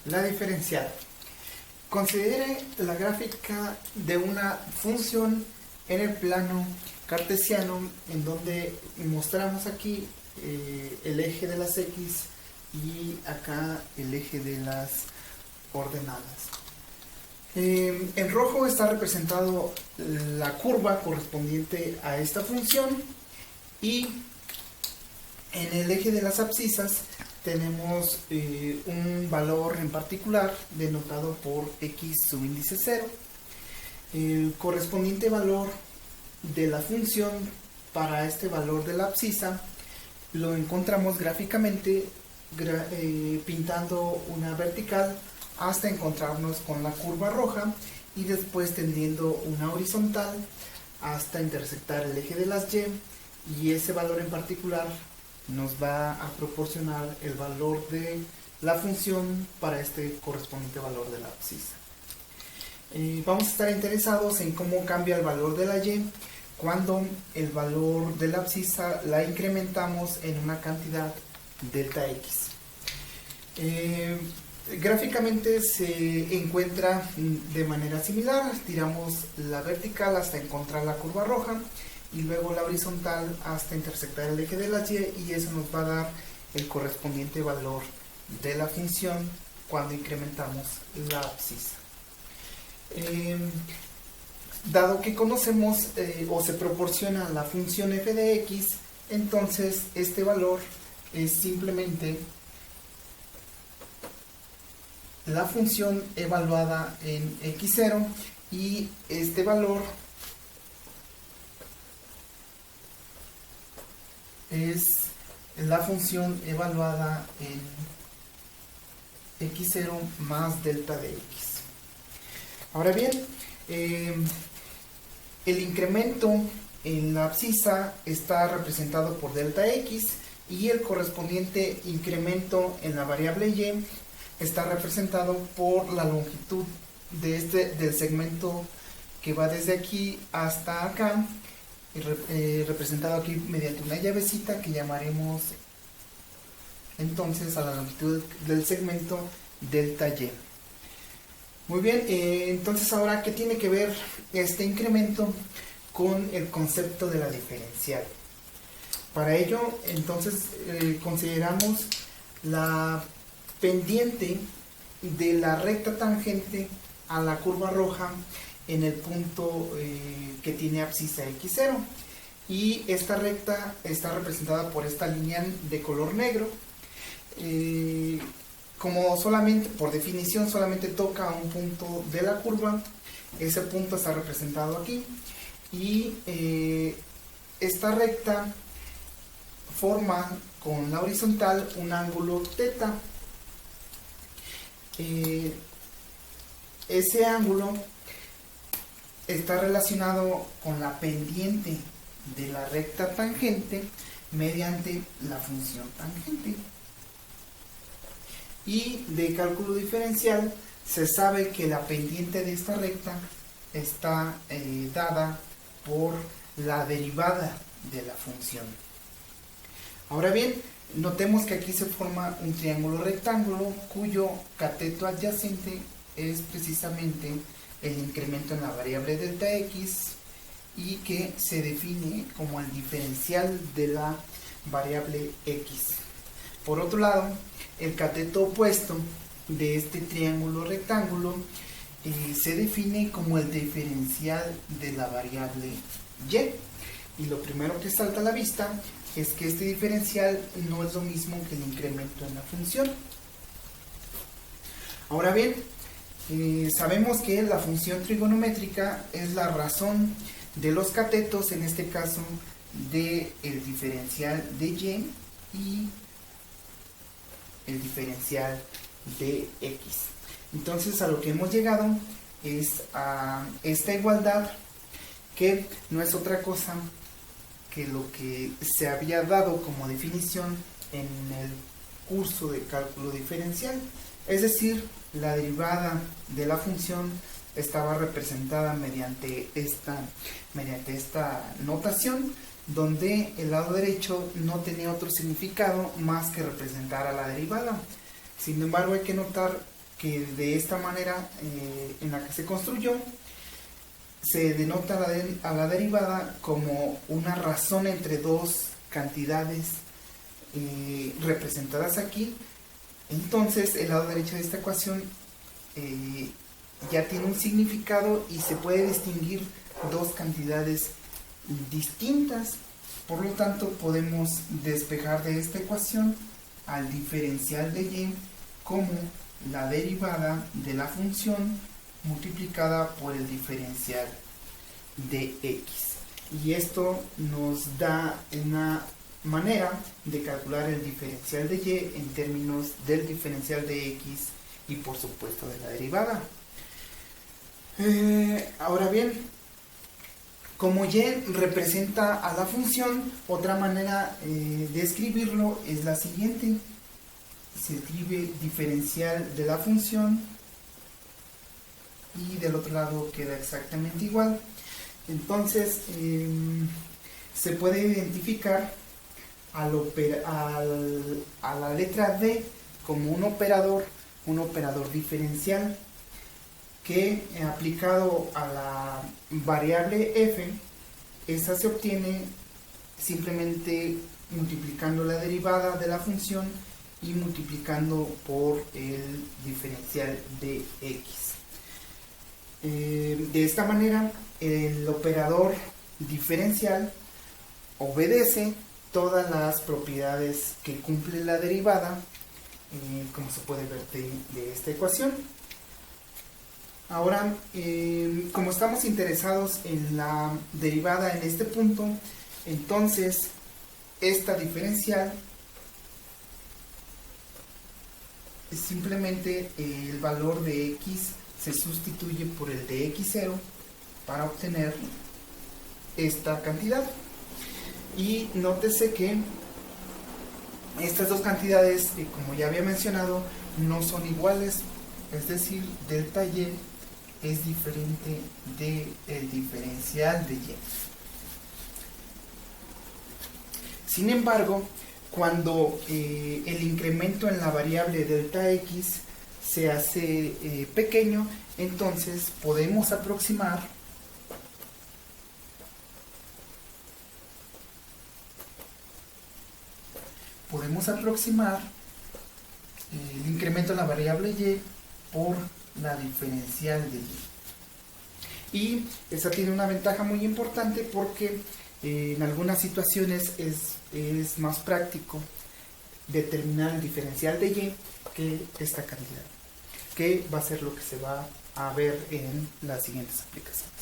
La diferencial. Considere la gráfica de una función en el plano cartesiano, en donde mostramos aquí el eje de las x y acá el eje de las ordenadas. En rojo está representado la curva correspondiente a esta función, y en el eje de las abscisas tenemos un valor en particular denotado por x subíndice 0. El correspondiente valor de la función para este valor de la abscisa lo encontramos gráficamente pintando una vertical hasta encontrarnos con la curva roja, y después tendiendo una horizontal hasta intersectar el eje de las y ese valor en particular nos va a proporcionar el valor de la función para este correspondiente valor de la abscisa. Vamos a estar interesados en cómo cambia el valor de la y cuando el valor de la abscisa la incrementamos en una cantidad delta x. Gráficamente se encuentra de manera similar. Tiramos la vertical hasta encontrar la curva roja y luego la horizontal hasta intersectar el eje de la y eso nos va a dar el correspondiente valor de la función cuando incrementamos la abscisa. Dado que conocemos o se proporciona la función f de x, entonces este valor es simplemente la función evaluada en x0, y este valor es la función evaluada en x0 más delta de x. Ahora bien, el incremento en la abscisa está representado por delta x, y el correspondiente incremento en la variable y está representado por la longitud del segmento que va desde aquí hasta acá, representado aquí mediante una llavecita que llamaremos entonces a la longitud del segmento delta y. Muy bien, entonces ahora, ¿qué tiene que ver este incremento con el concepto de la diferencial? Para ello, entonces, consideramos la pendiente de la recta tangente a la curva roja en el punto que tiene abscisa x0, y esta recta está representada por esta línea de color negro. Como solamente, por definición, solamente toca un punto de la curva, ese punto está representado aquí, y esta recta forma con la horizontal un ángulo θ. Ese ángulo está relacionado con la pendiente de la recta tangente mediante la función tangente. Y de cálculo diferencial se sabe que la pendiente de esta recta está dada por la derivada de la función. Ahora bien, notemos que aquí se forma un triángulo rectángulo cuyo cateto adyacente es precisamente el incremento en la variable delta x, y que se define como el diferencial de la variable x. Por otro lado, el cateto opuesto de este triángulo rectángulo se define como el diferencial de la variable y lo primero que salta a la vista es que este diferencial no es lo mismo que el incremento en la función. Ahora bien, sabemos que la función trigonométrica es la razón de los catetos, en este caso del diferencial de y el diferencial de x. Entonces, a lo que hemos llegado es a esta igualdad, que no es otra cosa que lo que se había dado como definición en el curso de cálculo diferencial, es decir, la derivada de la función estaba representada mediante esta notación, donde el lado derecho no tenía otro significado más que representar a la derivada. Sin embargo, hay que notar que de esta manera en la que se construyó, se denota a la derivada como una razón entre dos cantidades representadas aquí. Entonces el lado derecho de esta ecuación ya tiene un significado y se puede distinguir dos cantidades distintas. Por lo tanto, podemos despejar de esta ecuación al diferencial de y como la derivada de la función multiplicada por el diferencial de x. Y esto nos da una manera de calcular el diferencial de y en términos del diferencial de x y por supuesto de la derivada. Ahora bien, como y representa a la función, otra manera de escribirlo es la siguiente. Se escribe diferencial de la función y del otro lado queda exactamente igual. Entonces se puede identificar a la letra D como un operador diferencial que aplicado a la variable f, esta se obtiene simplemente multiplicando la derivada de la función y multiplicando por el diferencial de x. De esta manera, el operador diferencial obedece todas las propiedades que cumple la derivada, como se puede ver de esta ecuación. Ahora, como estamos interesados en la derivada en este punto, entonces esta diferencial es simplemente el valor de x se sustituye por el de x0 para obtener esta cantidad. Y nótese que estas dos cantidades, como ya había mencionado, no son iguales, es decir, delta y es diferente del diferencial de y. Sin embargo, cuando el incremento en la variable delta x se hace pequeño, entonces podemos aproximar el incremento en la variable y por la diferencial de y. Y esa tiene una ventaja muy importante porque en algunas situaciones es más práctico determinar el diferencial de y que esta cantidad, que va a ser lo que se va a ver en las siguientes aplicaciones.